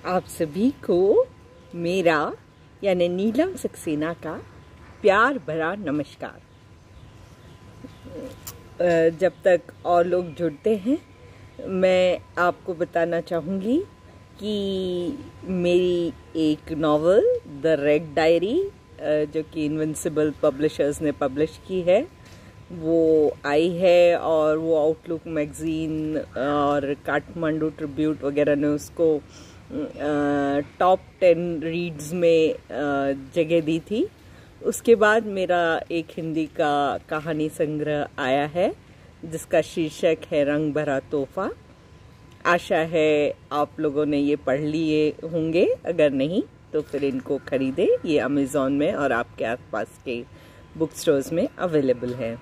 आप सभी को मेरा यानी नीलम सक्सेना का प्यार भरा नमस्कार। जब तक और लोग जुड़ते हैं, मैं आपको बताना चाहूँगी कि मेरी एक नावल द रेड डायरी जो कि इनविंसिबल पब्लिशर्स ने पब्लिश की है, वो आई है और वो आउटलुक मैगज़ीन और काठमांडू ट्रिब्यूट वगैरह ने उसको टॉप 10 रीड्स में जगह दी थी। उसके बाद मेरा एक हिंदी का कहानी संग्रह आया है जिसका शीर्षक है रंग भरा तोहफा। आशा है आप लोगों ने ये पढ़ लिए होंगे, अगर नहीं तो फिर इनको खरीदे। ये अमेज़ॉन में और आपके आसपास के बुक स्टोर्स में अवेलेबल है।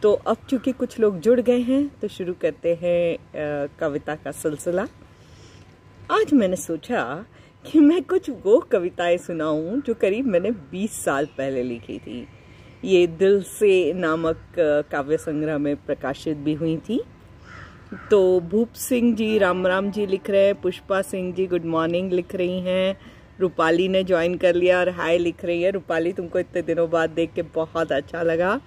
तो अब चूँकि कुछ लोग जुड़ गए हैं तो शुरू करते हैं कविता का सिलसिला। आज मैंने सोचा कि मैं कुछ वो कविताएं सुनाऊं जो करीब मैंने 20 साल पहले लिखी थी। ये दिल से नामक काव्य संग्रह में प्रकाशित भी हुई थी। तो भूप सिंह जी राम जी लिख रहे हैं, पुष्पा सिंह जी गुड मॉर्निंग लिख रही हैं, रूपाली ने ज्वाइन कर लिया और हाय लिख रही है। रूपाली, तुमको इतने दिनों बाद देख के बहुत अच्छा लगा।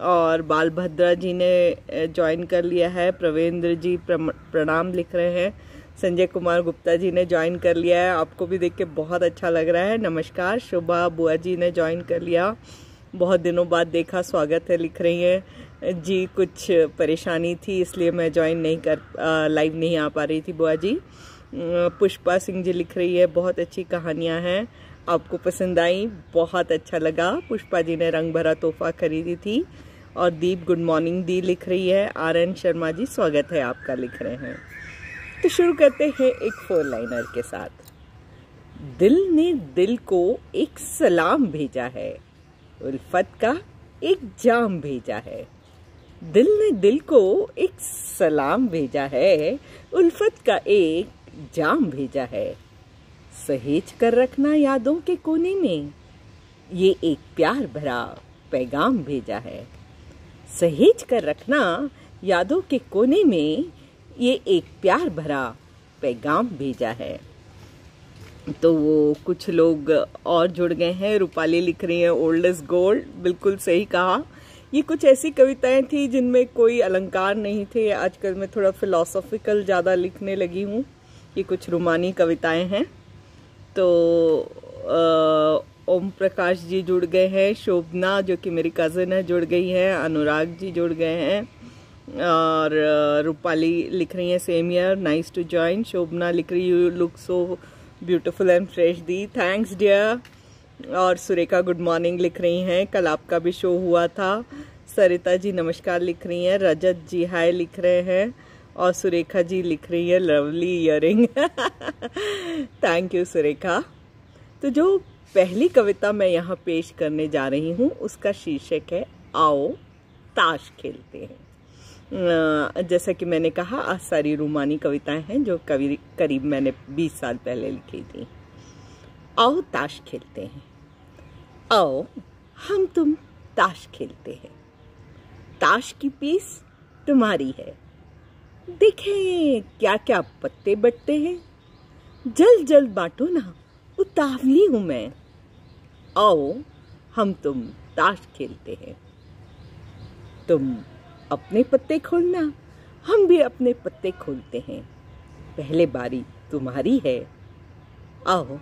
और बालभद्रा जी ने ज्वाइन कर लिया है, प्रवेंद्र जी प्रणाम लिख रहे हैं, संजय कुमार गुप्ता जी ने ज्वाइन कर लिया है, आपको भी देख के बहुत अच्छा लग रहा है, नमस्कार। शोभा बुआ जी ने ज्वाइन कर लिया, बहुत दिनों बाद देखा, स्वागत है लिख रही हैं जी। कुछ परेशानी थी इसलिए मैं ज्वाइन नहीं लाइव नहीं आ पा रही थी बुआ जी। पुष्पा सिंह जी लिख रही है बहुत अच्छी कहानियाँ हैं, आपको पसंद आई, बहुत अच्छा लगा। पुष्पा जी ने रंग भरा तोहफा खरीदी थी। और दीप गुड मॉर्निंग दी लिख रही है। RN शर्मा जी स्वागत है आपका लिख रहे हैं। तो शुरू करते हैं एक 4 लाइनर के साथ। दिल ने दिल को एक सलाम भेजा है, उल्फत का एक जाम भेजा है। दिल ने दिल को एक सलाम भेजा है, उल्फत का एक जाम भेजा है। सहेज कर रखना यादों के कोने में, ये एक प्यार भरा पैगाम भेजा है। सहेज कर रखना यादों के कोने में, ये एक प्यार भरा पैगाम भेजा है। तो वो कुछ लोग और जुड़ गए हैं। रूपाली लिख रही हैं ओल्ड इज गोल्ड, बिल्कुल सही कहा। ये कुछ ऐसी कविताएं थी जिनमें कोई अलंकार नहीं थे। आजकल मैं थोड़ा फिलोसॉफिकल ज़्यादा लिखने लगी हूँ। ये कुछ रूमानी कविताएं हैं। तो ओम प्रकाश जी जुड़ गए हैं, शोभना जो कि मेरी कज़न है जुड़ गई है, अनुराग जी जुड़ गए हैं, और रूपाली लिख रही हैं same year, nice to join. Shobhana लिख रही you look so beautiful and fresh दी, थैंक्स डियर। और सुरेखा गुड मॉर्निंग लिख रही हैं, कल आपका भी शो हुआ था। सरिता जी नमस्कार लिख रही हैं, रजत जी हाय लिख रहे हैं, और सुरेखा जी लिख रही है lovely earring thank you Surekha. तो जो पहली कविता मैं यहाँ पेश करने जा रही हूँ उसका शीर्षक है आओ ताश खेलते हैं। जैसा कि मैंने कहा, आज सारी रूमानी कविताएं हैं जो करीब मैंने 20 साल पहले लिखी थी। आओ ताश खेलते हैं, आओ हम तुम ताश खेलते हैं। ताश की पीस तुम्हारी है, देखें क्या क्या पत्ते बटते हैं। जल्द जल्द बांटो ना, उतावली हूं मैं। आओ हम तुम ताश खेलते हैं। तुम अपने पत्ते खोलना, हम भी अपने पत्ते खोलते हैं। पहले बारी तुम्हारी है, आओ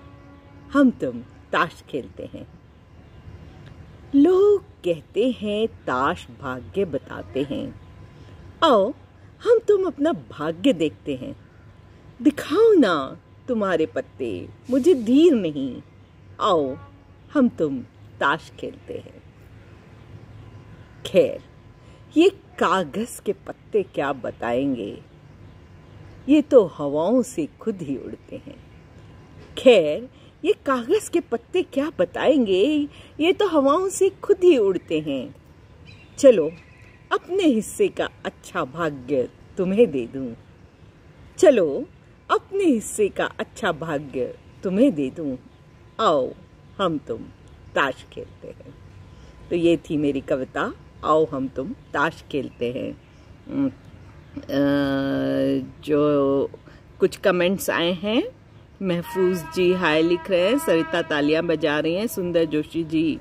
हम तुम ताश खेलते हैं। लोग कहते हैं ताश भाग्य बताते हैं, आओ हम तुम अपना भाग्य देखते हैं। दिखाओ ना तुम्हारे पत्ते, मुझे धीर नहीं, आओ हम तुम ताश खेलते हैं। खैर, ये कागज के पत्ते क्या बताएंगे, ये तो हवाओं से खुद ही उड़ते हैं। खैर, ये कागज के पत्ते क्या बताएंगे, ये तो हवाओं से खुद ही उड़ते हैं। चलो अपने हिस्से का अच्छा भाग्य तुम्हें दे दूं, चलो अपने हिस्से का अच्छा भाग्य तुम्हें दे दूं, आओ हम तुम ताश खेलते हैं। तो ये थी मेरी कविता, आओ हम तुम ताश खेलते हैं, जो कुछ कमेंट्स आए हैं। महफूज जी हाय लिख रहे हैं, सरिता तालियां बजा रही हैं, सुंदर जोशी जी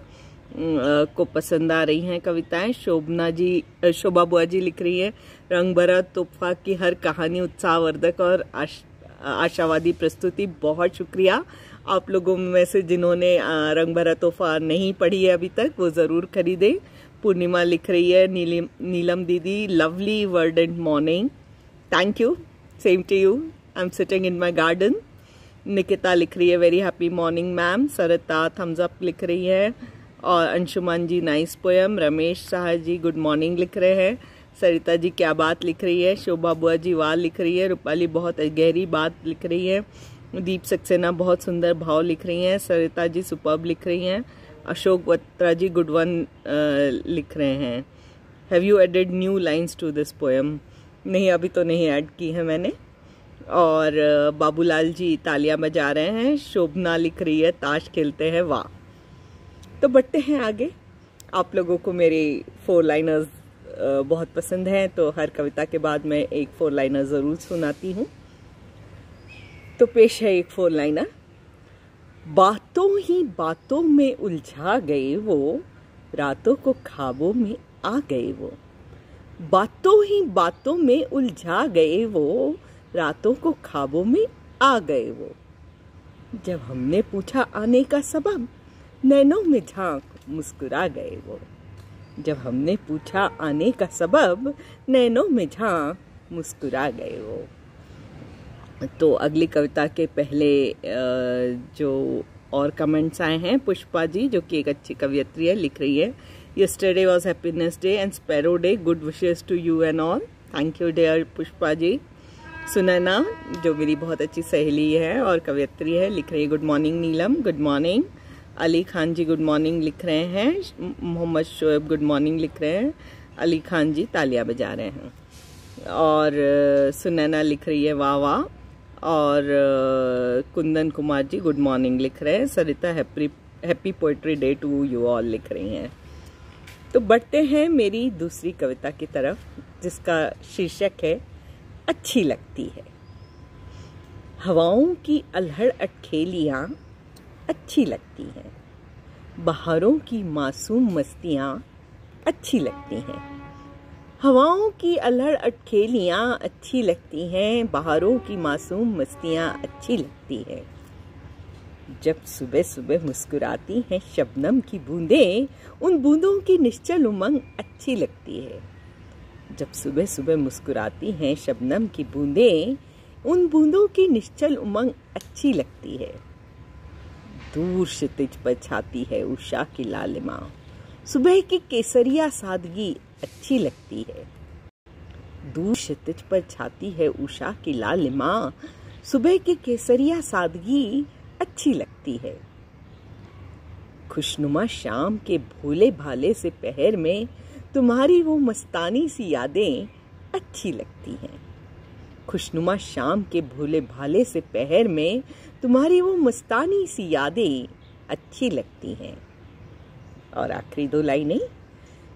को पसंद आ रही हैं कविताएं। शोभा बुआ जी लिख रही है, रंग भरा तोहफा की हर कहानी उत्साहवर्धक और आशावादी प्रस्तुति। बहुत शुक्रिया। आप लोगों में से जिन्होंने रंग भरा तोहफा नहीं पढ़ी है अभी तक, वो ज़रूर खरीदें। पूर्णिमा लिख रही है, नीलम दीदी lovely word and morning, thank you, same to you, I am sitting in my garden. Nikita लिख रही है, very happy morning ma'am. Sarita thumbs up लिख रही है, और Anshuman ji nice poem. Ramesh Shah ji good morning लिख रहे हैं। सरिता जी क्या बात लिख रही है। शोभा बुआ जी वाह लिख रही है। रूपाली बहुत गहरी बात लिख रही है। दीप सक्सेना बहुत सुंदर भाव लिख रही हैं। सरिता जी सुपर्ब लिख रही हैं। अशोक बत्रा जी गुड वन लिख रहे हैं। Have you added new lines to this poem? नहीं, अभी तो नहीं ऐड की है मैंने। और बाबूलाल जी तालियां बजा रहे हैं। शोभना लिख रही है, ताश खेलते हैं, वाह। तो बढ़ते हैं आगे। आप लोगों को मेरे 4 लाइनर्स बहुत पसंद हैं, तो हर कविता के बाद मैं एक 4 लाइनर ज़रूर सुनाती हूँ। तो पेश है एक 4 लाइनर। बातों ही बातों में उलझा गए वो, रातों को ख्वाबों में आ गए वो। बातों ही बातों में उलझा गए वो, रातों को ख्वाबों में आ गए वो। जब हमने पूछा आने का सबब, नैनों में झांक मुस्कुरा गए वो। जब हमने पूछा आने का सबब, नैनों में झांक मुस्कुरा गए वो। तो अगली कविता के पहले जो और कमेंट्स आए हैं, पुष्पा जी जो कि एक अच्छी कवियत्री है, लिख रही है, yesterday was happiness day and sparrow day, good wishes to you and all. Thank you dear Pushpa ji. Sunaina जो मेरी बहुत अच्छी सहेली है और कवियत्री है, लिख रही है, गुड मॉर्निंग नीलम, गुड मॉर्निंग। अली खान जी गुड मॉर्निंग लिख रहे हैं। मोहम्मद शोएब गुड मॉर्निंग लिख रहे हैं। अली खान जी तालियां बजा रहे हैं। और सुनैना लिख रही है, वाह वाह। और कुंदन कुमार जी गुड मॉर्निंग लिख रहे हैं। Sarita happy poetry day to you all लिख रही हैं। तो बढ़ते हैं मेरी दूसरी कविता की तरफ, जिसका शीर्षक है अच्छी लगती है। हवाओं की अल्हड़ अटखेलियाँ अच्छी लगती हैं, बहारों की मासूम मस्तियाँ अच्छी लगती हैं। हवाओं की अल्हड़ अटखेलियाँ अच्छी लगती हैं, बहारों की मासूम मस्तियाँ अच्छी लगती हैं। जब सुबह सुबह मुस्कुराती हैं शबनम की बूंदें, उन बूंदों की निश्चल उमंग अच्छी लगती है। जब सुबह सुबह मुस्कुराती हैं शबनम की बूंदें, उन बूंदों की निश्चल उमंग अच्छी लगती है। दूर क्षितिज पर छाती है उषा की लालिमा, सुबह की केसरिया सादगी अच्छी लगती है। दूर क्षितिज पर छाती है उषा की लालिमा, सुबह की केसरिया सादगी अच्छी लगती है। खुशनुमा शाम के भोले भाले से पहर में तुम्हारी वो मस्तानी सी यादें अच्छी लगती हैं। खुशनुमा शाम के भोले भाले से पहर में तुम्हारी वो मस्तानी सी यादें अच्छी लगती हैं। और आखिरी 2 लाइनें,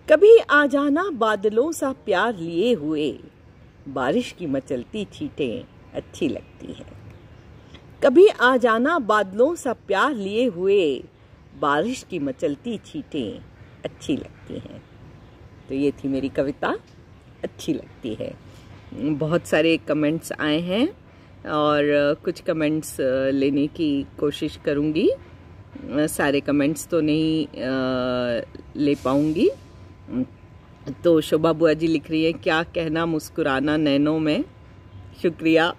कभी आ जाना बादलों सा प्यार लिए हुए, बारिश की मचलती छींटें अच्छी लगती हैं। कभी आ जाना बादलों सा प्यार लिए हुए, बारिश की मचलती छींटें अच्छी लगती हैं। तो ये थी मेरी कविता अच्छी लगती है। बहुत सारे कमेंट्स आए हैं और कुछ कमेंट्स लेने की कोशिश करूँगी। सारे कमेंट्स तो नहीं ले पाऊँगी। तो शोभा बुआ जी लिख रही है, क्या कहना मुस्कुराना नैनों में, शुक्रिया।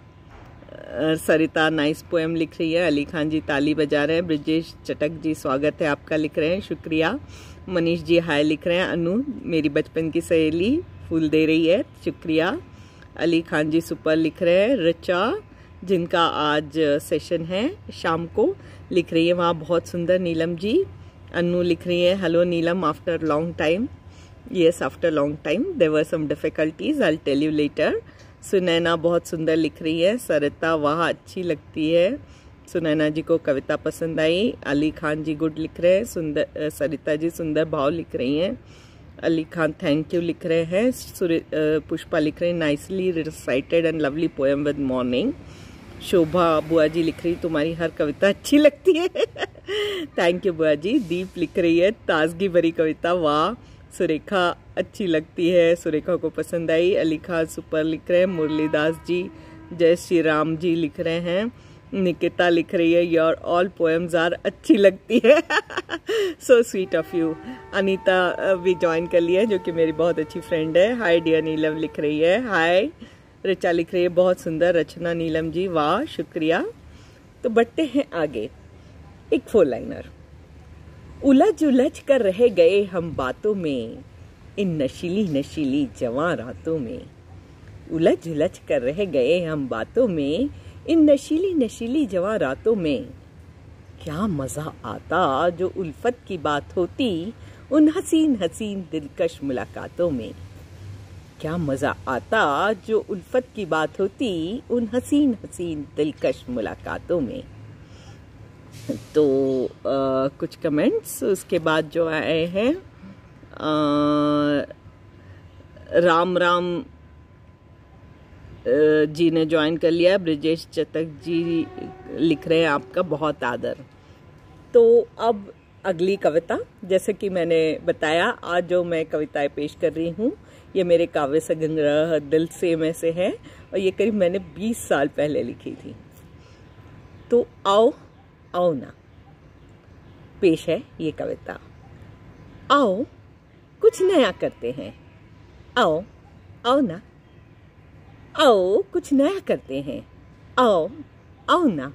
सरिता नाइस पोएम लिख रही है। अली खान जी ताली बजा रहे हैं। ब्रिजेश चटक जी स्वागत है आपका लिख रहे हैं, शुक्रिया। मनीष जी हाय लिख रहे हैं। अनु मेरी बचपन की सहेली फूल दे रही है, शुक्रिया। अली खान जी सुपर लिख रहे हैं। रिचा जिनका आज सेशन है शाम को, लिख रही है, वहाँ बहुत सुंदर नीलम जी। अनु लिख रही है, hello Neelam after long time. Yes after long time, there were some difficulties, I will tell you later. Sunaina बहुत सुंदर लिख रही है। सरिता वाह अच्छी लगती है, सुनैना जी को कविता पसंद आई। अली खान जी गुड लिख रहे हैं। सुंदर सरिता जी सुंदर भाव लिख रही हैं। अली खान थैंक यू लिख रहे हैं। पुष्पा लिख रहे हैं, nicely recited and lovely poem with morning. Shobha बुआ जी लिख रही तुम्हारी हर कविता अच्छी लगती है। थैंक यू बुआ जी। दीप लिख रही है ताजगी भरी कविता, वाह। सुरेखा अच्छी लगती है, सुरेखा को पसंद आई। अली खान सुपर लिख रहे हैं। मुरलीदास जी, जय श्री राम जी लिख रहे हैं। निकिता लिख रही है योर ऑल पोएम्स आर अच्छी लगती है। So sweet of you. Anita भी ज्वाइन कर लिया है जो कि मेरी बहुत अच्छी फ्रेंड है। हाय डियर नीलम लिख रही है। हाय ऋचा लिख रही है बहुत सुंदर रचना नीलम जी, वाह शुक्रिया। तो बढ़ते हैं आगे। एक 4 लाइनर। उलझ उलझ कर रह गए हम बातों में, इन नशीली नशीली जवां रातों में। उलझ उलझ कर रह गए हम बातों में, इन नशीली नशीली जवां रातों में। क्या मजा आता जो उल्फत की बात होती, उन हसीन हसीन दिलकश मुलाकातों में। क्या मजा आता जो उल्फत की बात होती, उन हसीन हसीन दिलकश मुलाकातों में। तो कुछ कमेंट्स उसके बाद जो आए हैं। राम राम जी ने ज्वाइन कर लिया। ब्रिजेश चतक जी लिख रहे हैं आपका बहुत आदर। तो अब अगली कविता, जैसे कि मैंने बताया आज जो मैं कविताएं पेश कर रही हूँ ये मेरे काव्य संग्रह दिल से में से है और ये करीब मैंने 20 साल पहले लिखी थी। तो आओ आओ ना पेश है ये कविता। आओ कुछ नया करते हैं, आओ आओ ना, आओ कुछ नया करते हैं, आओ आओ ना।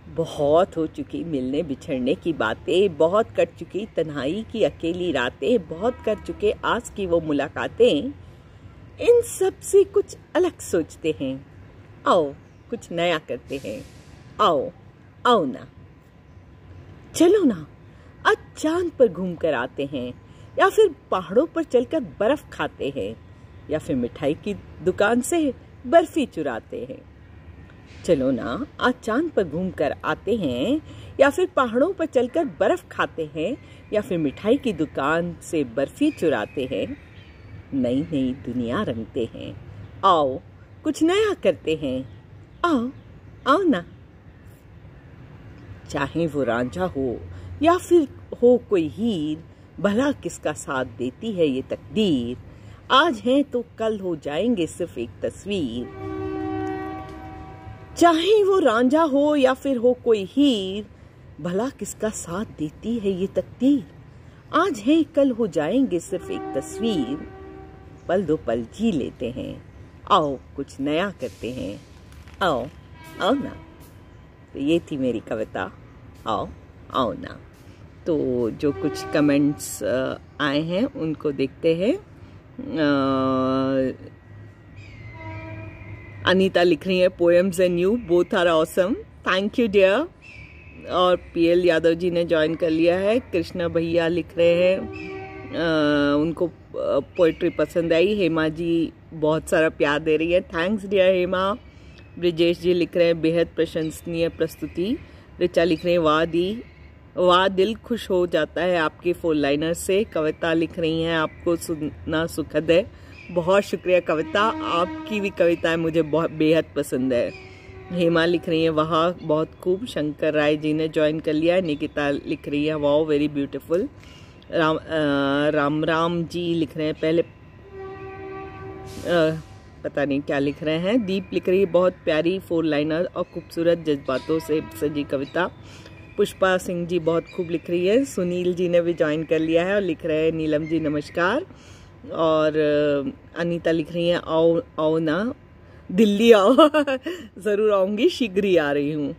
बहुत हो चुकी मिलने बिछड़ने की बातें, बहुत कट चुकी तन्हाई की अकेली रातें, बहुत कर चुके आस की वो मुलाकातें। इन सब से कुछ अलग सोचते हैं, आओ कुछ नया करते हैं, आओ आओ ना। चलो ना आज चांद पर घूम कर आते हैं, या फिर पहाड़ों पर चलकर बर्फ खाते हैं, या फिर मिठाई की दुकान से बर्फी चुराते हैं। चलो ना आज चांद पर घूम कर आते हैं, या फिर पहाड़ों पर चलकर बर्फ खाते हैं, या फिर मिठाई की दुकान से बर्फी चुराते हैं। नई नई दुनिया रंगते हैं, आओ कुछ नया करते हैं, आओ आओ ना। चाहे वो रांझा हो या फिर हो कोई हीर, भला किसका साथ देती है ये तकदीर। आज हैं तो कल हो जाएंगे सिर्फ एक तस्वीर। चाहे वो रांझा हो या फिर हो कोई हीर, भला किसका साथ देती है ये तकदीर। आज है कल हो जाएंगे सिर्फ एक तस्वीर। पल दो पल जी लेते हैं, आओ कुछ नया करते हैं, आओ आओ ना। तो ये थी मेरी कविता, आओ आओ ना। तो जो कुछ कमेंट्स आए हैं उनको देखते हैं। अनीता लिख रही है poems and you both are awesome, thank you dear. और पीएल यादव जी ने ज्वाइन कर लिया है। कृष्णा भैया लिख रहे हैं उनको पोइट्री पसंद आई। हेमा जी बहुत सारा प्यार दे रही है, थैंक्स डियर हेमा। ब्रिजेश जी लिख रहे हैं बेहद प्रशंसनीय प्रस्तुति। ऋचा लिख रहे हैं वाह दी, वाह दिल खुश हो जाता है आपके 4 लाइनर से। कविता लिख रही हैं आपको सुनना सुखद है, बहुत शुक्रिया कविता, आपकी भी कविताएं मुझे बहुत बेहद पसंद है। हेमा लिख रही है वाह बहुत खूब। शंकर राय जी ने ज्वाइन कर लिया है। निकिता लिख रही है वाह वेरी ब्यूटीफुल। राम राम जी लिख रहे हैं पहले पता नहीं क्या लिख रहे हैं। दीप लिख रही है बहुत प्यारी 4 लाइनर और खूबसूरत जज्बातों से सजी कविता। पुष्पा सिंह जी बहुत खूब लिख रही है। सुनील जी ने भी ज्वाइन कर लिया है और लिख रहे हैं नीलम जी नमस्कार। और अनीता लिख रही है आओ आओ ना, दिल्ली आओ ज़रूर आऊँगी, शीघ्र ही आ रही हूँ।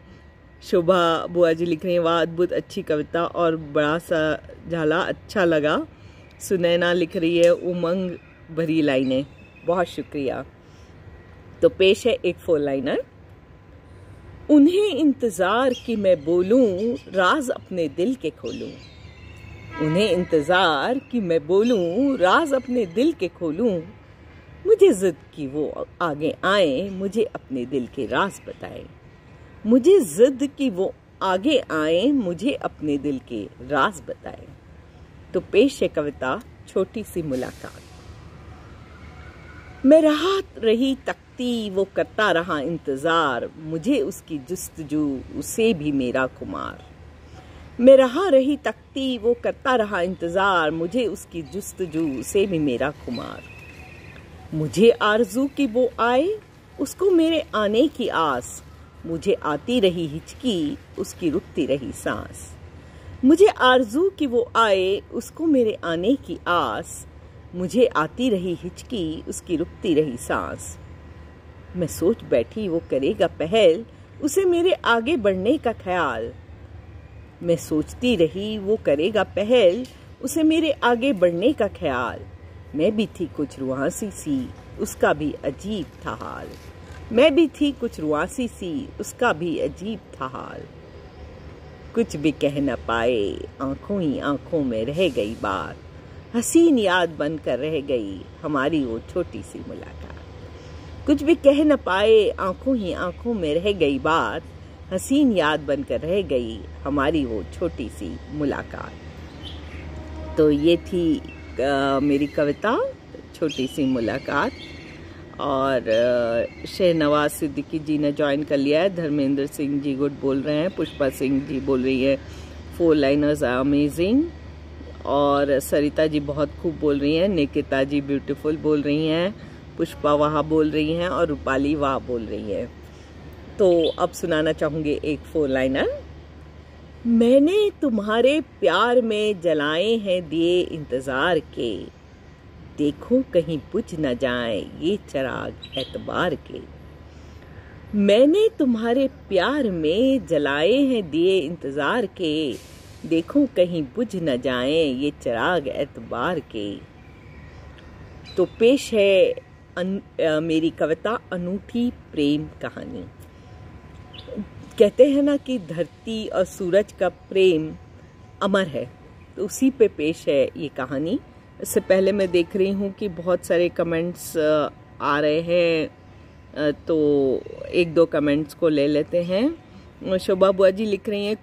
शोभा बुआ जी लिख रही हैं वाह अद्भुत अच्छी कविता और बड़ा सा झाला अच्छा लगा। सुनैना लिख रही है उमंग भरी लाइनें, बहुत शुक्रिया। तो पेश है एक 4 लाइनर। उन्हें इंतजार कि मैं बोलूं राज अपने दिल के खोलूं, उन्हें इंतजार कि मैं बोलूं राज अपने दिल के खोलूं। मुझे जिद कि वो आगे आए, मुझे अपने दिल के राज बताए। मुझे जिद कि वो आगे आए, मुझे अपने दिल के राज बताए। तो पेश है कविता छोटी सी मुलाकात। मैं राहत रही तक तकती वो करता रहा इंतजार, मुझे उसकी जुस्तजू उसे भी मेरा खुमार। मैं रही तकती वो करता रहा इंतजार, मुझे उसकी जुस्तजू उसे भी मेरा खुमार। मुझे आरज़ू की वो आए, उसको मेरे आने की आस, मुझे आती रही हिचकी, उसकी रुकती रही सांस। मुझे आरज़ू की वो आए, उसको मेरे आने की आस, मुझे आती रही हिचकी, उसकी रुकती रही सांस। मैं सोच बैठी वो करेगा पहल, उसे मेरे आगे बढ़ने का ख्याल। मैं सोचती रही वो करेगा पहल, उसे मेरे आगे बढ़ने का ख्याल। मैं भी थी कुछ रुआसी सी, उसका भी अजीब था हाल। मैं भी थी कुछ रुआसी सी, उसका भी अजीब था हाल। कुछ भी कह न पाए, आंखों ही आंखों में रह गई बात, हसीन याद बनकर रह गई हमारी वो छोटी सी मुलाकात। कुछ भी कह न पाए, आंखों ही आंखों में रह गई बात, हसीन याद बनकर रह गई हमारी वो छोटी सी मुलाकात। तो ये थी मेरी कविता छोटी सी मुलाकात। और शहनवाज सिद्दीकी जी ने ज्वाइन कर लिया है, धर्मेंद्र सिंह जी गुड बोल रहे हैं, पुष्पा सिंह जी बोल रही है 4 लाइनर्स आर अमेजिंग, और सरिता जी बहुत खूब बोल रही हैं, निकिता जी ब्यूटीफुल बोल रही हैं, पुष्पा वाह बोल रही हैं और रूपाली वाह बोल रही हैं। तो अब सुनाना चाहूँगी एक 4 लाइनर। मैंने तुम्हारे प्यार में जलाए हैं दिए इंतज़ार के, देखो कहीं बुझ न जाए ये चिराग एतबार के। मैंने तुम्हारे प्यार में जलाए हैं दिए इंतज़ार के, देखो कहीं बुझ न जाए ये चिराग एतबार के। तो पेश है मेरी कविता अनूठी प्रेम कहानी। कहते हैं ना कि धरती और सूरज का प्रेम अमर है, तो उसी पे पेश है ये कहानी। इससे पहले मैं देख रही हूँ कि बहुत सारे कमेंट्स आ रहे हैं, तो 1-2 कमेंट्स को ले लेते हैं। शोभा बुआ जी लिख रही हैं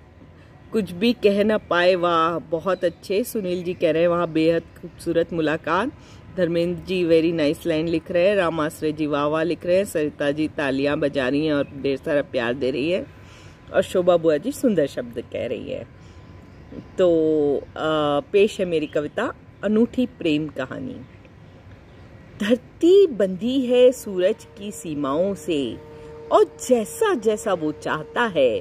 कुछ भी कह ना पाए वाह, बहुत अच्छे। सुनील जी कह रहे हैं वहाँ बेहद खूबसूरत मुलाकात। Dharmendra ji very nice line लिख रहे हैं। राम आश्रय जी वाह वाह लिख रहे हैं। सरिता जी तालियां बजा रही हैं और ढेर सारा प्यार दे रही है। और शोभा बुआ जी सुंदर शब्द कह रही है। तो पेश है मेरी कविता अनूठी प्रेम कहानी। धरती बंधी है सूरज की सीमाओं से, और जैसा जैसा वो चाहता है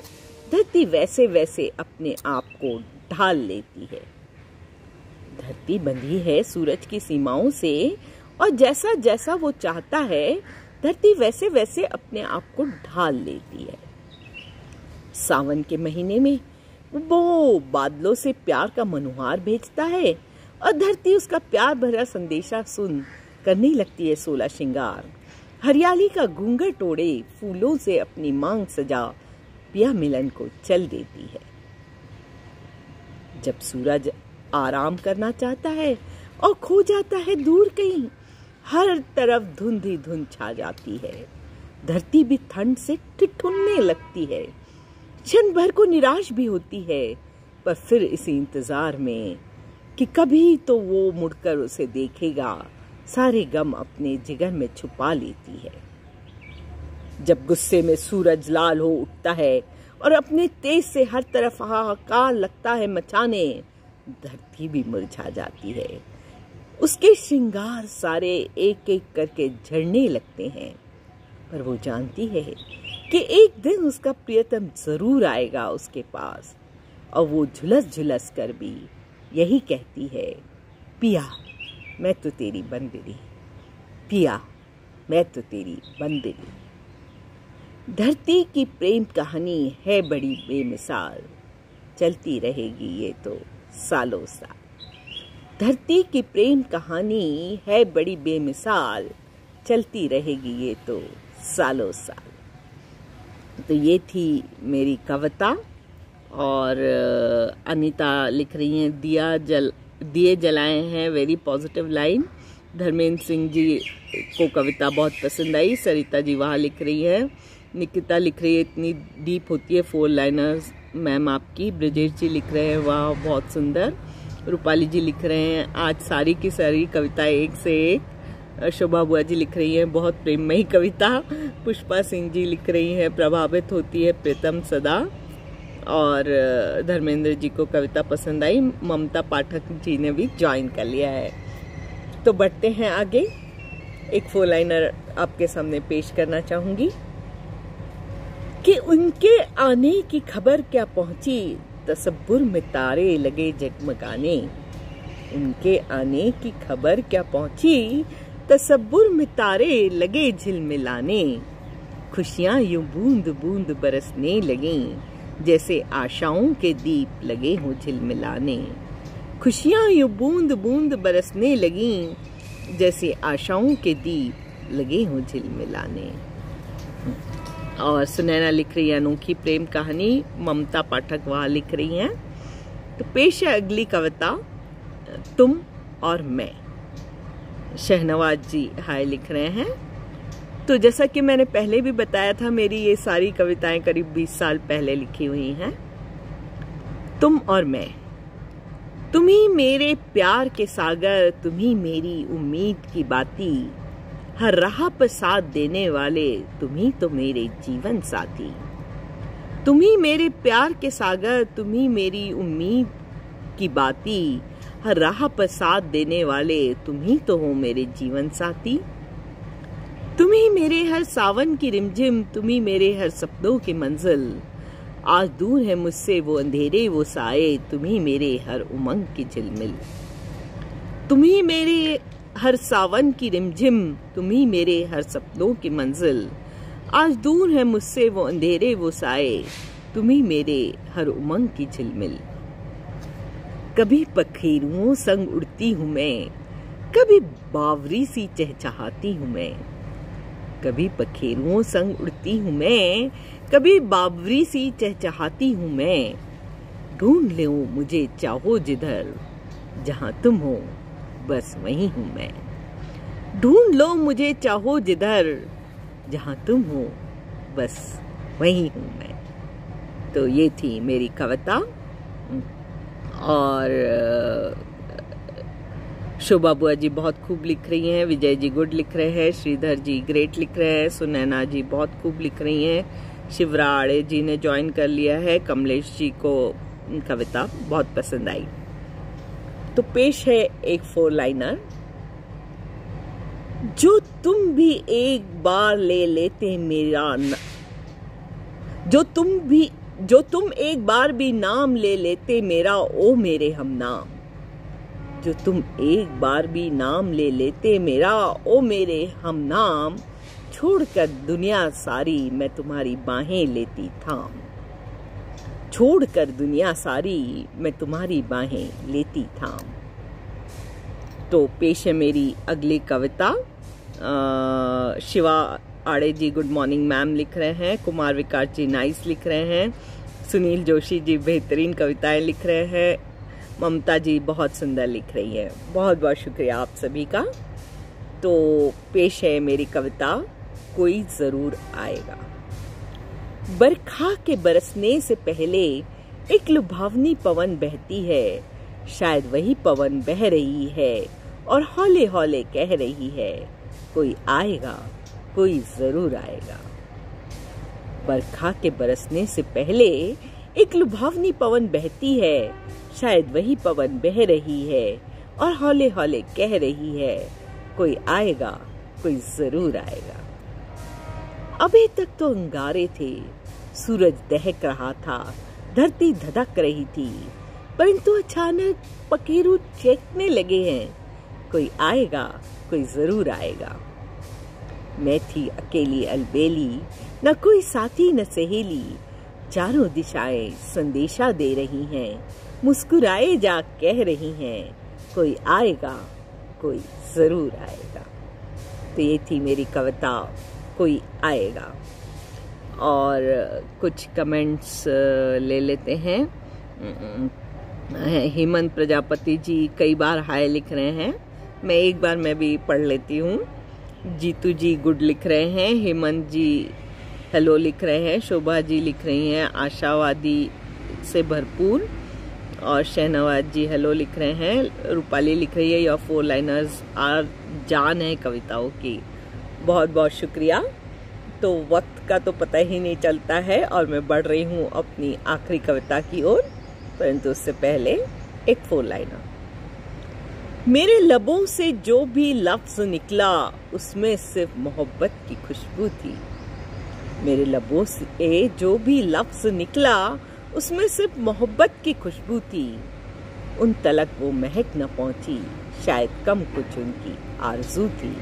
धरती वैसे वैसे अपने आप को ढाल लेती है। धरती बंधी है सूरज की सीमाओं से, और जैसा जैसा वो चाहता है धरती वैसे वैसे अपने आप को ढाल लेती है। सावन के महीने में वो बादलों से प्यार का मनुहार भेजता है, और धरती उसका प्यार भरा संदेशा सुन करने लगती है 16 श्रृंगार। हरियाली का घूंघट ओढ़े फूलों से अपनी मांग सजा पिया मिलन को चल देती है। जब सूरज आराम करना चाहता है और खो जाता है दूर कहीं, हर तरफ धुंध ही धुंध छा जाती है। धरती भी ठंड से ठिठुरने लगती है, क्षण भर को निराश भी होती है, पर फिर इसी इंतजार में कि कभी तो वो मुड़कर उसे देखेगा, सारे गम अपने जिगर में छुपा लेती है। जब गुस्से में सूरज लाल हो उठता है और अपने तेज से हर तरफ हाहाकार लगता है मचाने, धरती भी मुरझा जाती है। उसके श्रृंगार सारे एक एक करके झड़ने लगते हैं, पर वो जानती है कि एक दिन उसका प्रियतम जरूर आएगा उसके पास, और वो झुलस झुलस कर भी यही कहती है, पिया मैं तो तेरी बंदगी, पिया मैं तो तेरी बंदगी। धरती की प्रेम कहानी है बड़ी बेमिसाल, चलती रहेगी ये तो सालों साल। धरती की प्रेम कहानी है बड़ी बेमिसाल, चलती रहेगी ये तो सालों साल। तो ये थी मेरी कविता। और अनीता लिख रही हैं दिए जलाए हैं, very positive line. Dharmendra Singh ji को कविता बहुत पसंद आई। सरिता जी वहाँ लिख रही है। निकिता लिख रही है इतनी डीप होती है 4 लाइनर्स मैम आपकी। ब्रजेश जी लिख रहे हैं वाह बहुत सुंदर। रूपाली जी लिख रहे हैं आज सारी की सारी कविता एक से एक शोभा बुआ जी लिख रही हैं बहुत प्रेममयी कविता। पुष्पा सिंह जी लिख रही हैं प्रभावित होती है प्रीतम सदा। और धर्मेंद्र जी को कविता पसंद आई। ममता पाठक जी ने भी ज्वाइन कर लिया है। तो बढ़ते हैं आगे। एक 4 लाइनर आपके सामने पेश करना चाहूंगी कि उनके आने की खबर क्या पहुंची, तसब्बुर में तारे लगे जगमगाने। उनके आने की खबर क्या पहुंची, तसब्बुर में तारे लगे झिलमिलाने। खुशियां यूं बूंद बूंद बरसने लगीं, जैसे आशाओं के दीप लगे हों झिलमिलाने। खुशियां यूं बूंद बूंद बरसने लगीं, जैसे आशाओं के दीप लगे हों झिलमिलाने। और सुनैना लिख रही है अनोखी प्रेम कहानी। ममता पाठक वहाँ लिख रही हैं। तो पेश है अगली कविता, तुम और मैं। शहनवाज जी हाय लिख रहे हैं। तो जैसा कि मैंने पहले भी बताया था, मेरी ये सारी कविताएं करीब 20 साल पहले लिखी हुई हैं। तुम और मैं। तुम ही मेरे प्यार के सागर, तुम ही मेरी उम्मीद की बाती। हर राह पर साथ देने वाले, तुम ही तो मेरे जीवन साथी। तुम ही मेरे प्यार के सागर, तुम ही मेरी उम्मीद की बाती। हर राह पर साथ देने वाले, तुम ही तो हो मेरे जीवन साथी। तुम ही मेरे हर सावन की रिमझिम, तुम ही मेरे हर सपनों की मंजिल। आज दूर है मुझसे वो अंधेरे वो साए, तुम ही मेरे हर उमंग की झिलमिल। तुम ही मेरे हर सावन की रिमझिम, तुम ही मेरे हर सपनों की मंजिल। आज दूर है मुझसे वो अंधेरे वो साए, तुम ही मेरे हर उमंग की झिलमिल। कभी पखेरुओं संग उड़ती हूँ मैं, कभी बावरी सी चहचहाती हूँ मैं। कभी पखेरुओं संग उड़ती हूँ मैं, कभी बावरी सी चहचहाती हूँ मैं। ढूंढ लो मुझे चाहो जिधर, जहाँ तुम हो बस वहीं हूँ मैं। ढूंढ लो मुझे चाहो जिधर, जहाँ तुम हो बस वहीं हूँ मैं। तो ये थी मेरी कविता। और शोभा बुआ जी बहुत खूब लिख रही हैं, विजय जी गुड लिख रहे हैं, श्रीधर जी ग्रेट लिख रहे हैं, सुनैना जी बहुत खूब लिख रही हैं, शिवराड़े जी ने ज्वाइन कर लिया है, कमलेश जी को कविता बहुत पसंद आई। तो पेश है एक 4 लाइनर, जो तुम भी एक बार ले लेते मेरा जो तुम एक बार भी नाम ले लेते मेरा, ओ मेरे हम नाम। जो तुम एक बार भी नाम ले लेते मेरा, ओ मेरे हम नाम। छोड़कर दुनिया सारी मैं तुम्हारी बाहें लेती थाम। छोड़कर दुनिया सारी मैं तुम्हारी बाहें लेती थाम। तो पेश है मेरी अगली कविता। शिवा आड़े जी गुड मॉर्निंग मैम लिख रहे हैं, कुमार विकास जी नाइस लिख रहे हैं, सुनील जोशी जी बेहतरीन कविताएं लिख रहे हैं, ममता जी बहुत सुंदर लिख रही है। बहुत बहुत शुक्रिया आप सभी का। तो पेश है मेरी कविता, कोई जरूर आएगा। बरखा के बरसने से पहले एक लुभावनी पवन बहती है। शायद वही पवन बह रही है और हौले हौले कह रही है, कोई आएगा, कोई जरूर आएगा। बरखा के बरसने से पहले एक लुभावनी पवन बहती है। शायद वही पवन बह रही है और हौले हौले कह रही है, कोई आएगा, कोई जरूर आएगा। अभी तक तो अंगारे थे, सूरज दहक रहा था, धरती धधक रही थी, परंतु अचानक पखेरु चहकने लगे हैं, कोई आएगा, कोई जरूर आएगा। मैं थी अकेली अलबेली, न कोई साथी न सहेली। चारों दिशाएं संदेशा दे रही हैं, मुस्कुराए जा कह रही हैं, कोई आएगा, कोई जरूर आएगा। तो ये थी मेरी कविता, कोई आएगा। और कुछ कमेंट्स ले लेते हैं। हेमंत प्रजापति जी कई बार हाय लिख रहे हैं, एक बार मैं भी पढ़ लेती हूँ। जीतू जी गुड लिख रहे हैं, हेमंत जी हेलो लिख रहे हैं, शोभा जी लिख रही हैं आशावादी से भरपूर, और शहनवाज जी हेलो लिख रहे हैं। रूपाली लिख रही है योर 4 लाइनर्स आर जान है कविताओं की। बहुत बहुत शुक्रिया। तो वक्त का तो पता ही नहीं चलता है और मैं बढ़ रही हूँ अपनी आखिरी कविता की ओर, परंतु उससे पहले एक 4 लाइनर। मेरे लबों से जो भी लफ्ज निकला उसमें सिर्फ मोहब्बत की खुशबू थी। मेरे लबों से जो भी लफ्ज निकला उसमें सिर्फ मोहब्बत की खुशबू थी। उन तलक वो महक न पहुंची, शायद कम कुछ उनकी आरज़ू थी।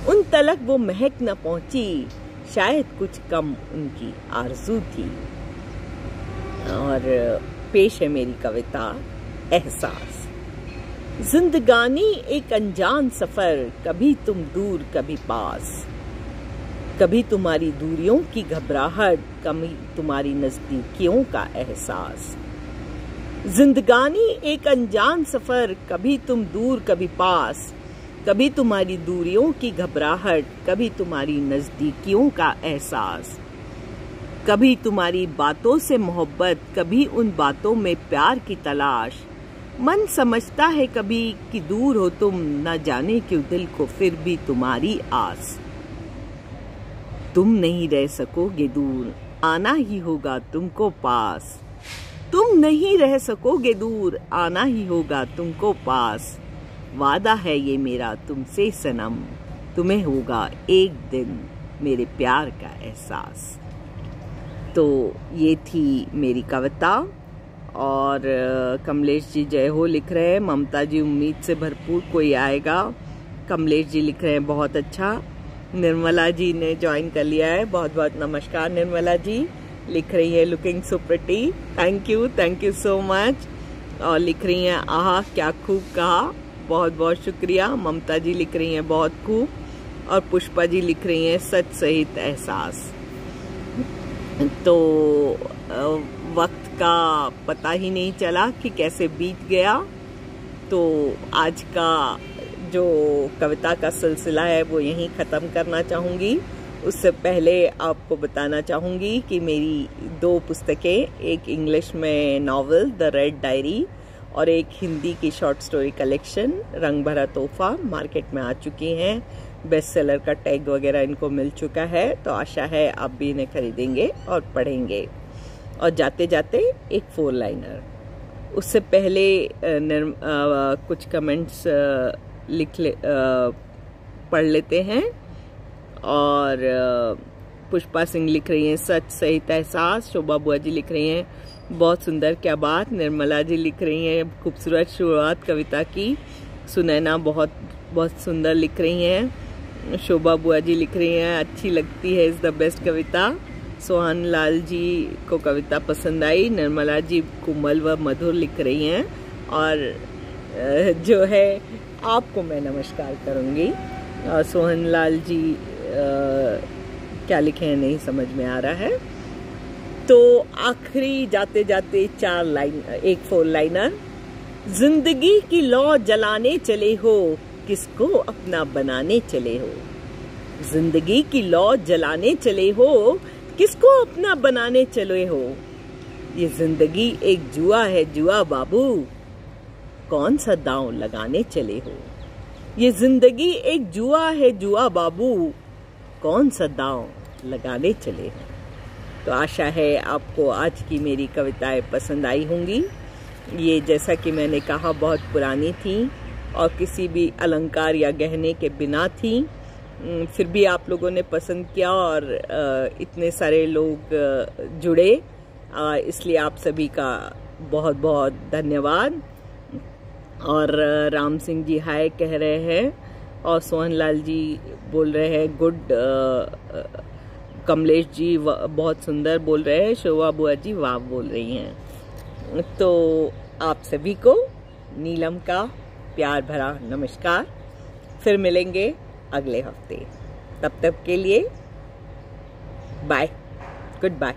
उन तलक वो महक न पहुंची, शायद कुछ कम उनकी आरज़ू थी। और पेश है मेरी कविता एहसास। जिंदगानी एक अनजान सफर, कभी तुम दूर कभी पास। कभी तुम्हारी दूरियों की घबराहट, कभी तुम्हारी नजदीकियों का एहसास। जिंदगानी एक अनजान सफर, कभी तुम दूर कभी पास। कभी तुम्हारी दूरियों की घबराहट, कभी तुम्हारी नजदीकियों का एहसास। कभी तुम्हारी बातों से मोहब्बत, कभी उन बातों में प्यार की तलाश। मन समझता है कभी कि दूर हो तुम, न जाने क्यों दिल को फिर भी तुम्हारी आस। तुम नहीं रह सकोगे दूर, आना ही होगा तुमको पास। तुम नहीं रह सकोगे दूर, आना ही होगा तुमको पास। वादा है ये मेरा तुमसे सनम, तुम्हें होगा एक दिन मेरे प्यार का एहसास। तो ये थी मेरी कविता। और कमलेश जी जय हो लिख रहे हैं। ममता जी उम्मीद से भरपूर कोई आएगा। कमलेश जी लिख रहे हैं बहुत अच्छा। निर्मला जी ने ज्वाइन कर लिया है, बहुत बहुत नमस्कार निर्मला जी। लिख रही है looking so pretty, thank you so much. और लिख रही हैं आहा क्या खूब कहा, बहुत बहुत शुक्रिया। ममता जी लिख रही हैं बहुत खूब। और पुष्पा जी लिख रही हैं सच सहित एहसास। तो वक्त का पता ही नहीं चला कि कैसे बीत गया। तो आज का जो कविता का सिलसिला है वो यहीं ख़त्म करना चाहूँगी। उससे पहले आपको बताना चाहूँगी कि मेरी 2 पुस्तकें, एक इंग्लिश में नॉवल द रेड डायरी और एक हिंदी की शॉर्ट स्टोरी कलेक्शन रंग भरा तोहफा मार्केट में आ चुकी हैं। बेस्ट सेलर का टैग वगैरह इनको मिल चुका है, तो आशा है आप भी इन्हें खरीदेंगे और पढ़ेंगे। और जाते जाते एक 4 लाइनर। उससे पहले कुछ कमेंट्स पढ़ लेते हैं। और पुष्पा सिंह लिख रही हैं सच सहित एहसास। शोभा बुआ जी लिख रही हैं बहुत सुंदर क्या बात। निर्मला जी लिख रही हैं खूबसूरत शुरुआत कविता की। सुनैना बहुत बहुत सुंदर लिख रही हैं। शोभा बुआ जी लिख रही हैं अच्छी लगती है, इज़ द बेस्ट कविता। सोहन लाल जी को कविता पसंद आई। निर्मला जी कोमल व मधुर लिख रही हैं। और जो है आपको मैं नमस्कार करूँगी। सोहन लाल जी क्या लिखे हैं नहीं समझ में आ रहा है। तो आखिरी जाते जाते 4 लाइन, एक 4 लाइनर। जिंदगी की लौ जलाने चले हो, किसको अपना बनाने चले हो। जिंदगी की लौ जलाने चले हो, किसको अपना बनाने चले हो। ये जिंदगी एक जुआ है जुआ बाबू, कौन सा दांव लगाने चले हो। ये जिंदगी एक जुआ है जुआ बाबू, कौन सा दांव लगाने चले हो। तो आशा है आपको आज की मेरी कविताएं पसंद आई होंगी। ये जैसा कि मैंने कहा बहुत पुरानी थी और किसी भी अलंकार या गहने के बिना थी, फिर भी आप लोगों ने पसंद किया और इतने सारे लोग जुड़े, इसलिए आप सभी का बहुत बहुत धन्यवाद। और राम सिंह जी हाय कह रहे हैं और सोहन लाल जी बोल रहे हैं गुड। कमलेश जी बहुत सुंदर बोल रहे हैं। शोभा बुआ जी वाह बोल रही हैं। तो आप सभी को नीलम का प्यार भरा नमस्कार। फिर मिलेंगे अगले हफ्ते, तब तक के लिए बाय, गुड बाय।